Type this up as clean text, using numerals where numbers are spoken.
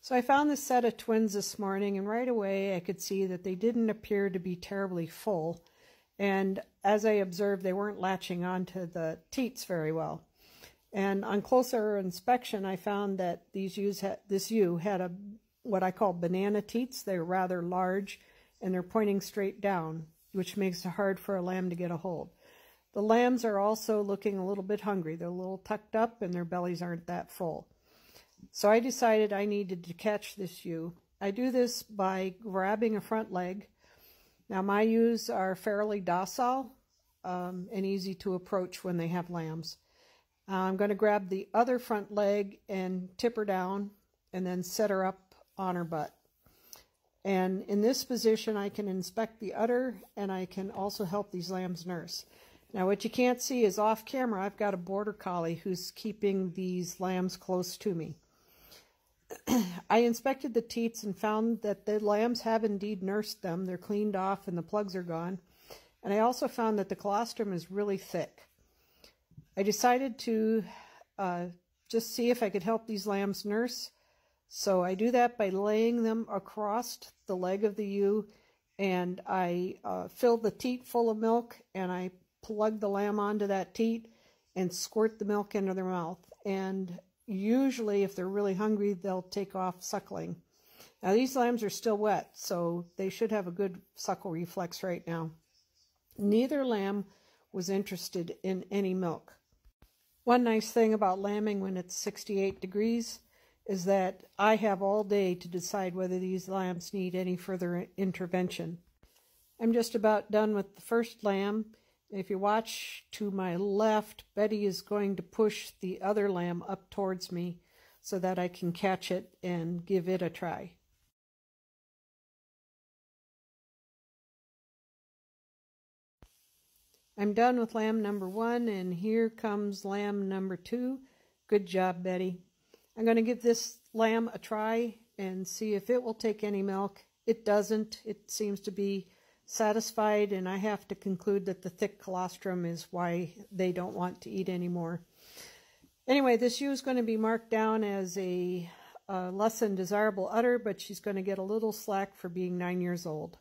So I found this set of twins this morning, and right away I could see that they didn't appear to be terribly full. And as I observed, they weren't latching onto the teats very well. And on closer inspection, I found that this ewe had what I call banana teats. They're rather large, and they're pointing straight down, which makes it hard for a lamb to get a hold. The lambs are also looking a little bit hungry. They're a little tucked up, and their bellies aren't that full. So I decided I needed to catch this ewe. I do this by grabbing a front leg. Now my ewes are fairly docile and easy to approach when they have lambs. I'm going to grab the other front leg and tip her down and then set her up on her butt. And in this position I can inspect the udder, and I can also help these lambs nurse. Now what you can't see is off camera I've got a border collie who's keeping these lambs close to me. I inspected the teats and found that the lambs have indeed nursed them. They're cleaned off and the plugs are gone. And I also found that the colostrum is really thick. I decided to just see if I could help these lambs nurse. So I do that by laying them across the leg of the ewe, and I fill the teat full of milk, and I plug the lamb onto that teat and squirt the milk into their mouth. And usually, if they're really hungry, they'll take off suckling. Now, these lambs are still wet, so they should have a good suckle reflex right now. Neither lamb was interested in any milk. One nice thing about lambing when it's 68 degrees is that I have all day to decide whether these lambs need any further intervention. I'm just about done with the first lamb. If you watch to my left, Betty is going to push the other lamb up towards me so that I can catch it and give it a try. I'm done with lamb number 1, and here comes lamb number 2. Good job, Betty. I'm going to give this lamb a try and see if it will take any milk. It doesn't. It seems to be satisfied, and I have to conclude that the thick colostrum is why they don't want to eat anymore. Anyway, this ewe is going to be marked down as a less than desirable udder, but she's going to get a little slack for being 9 years old.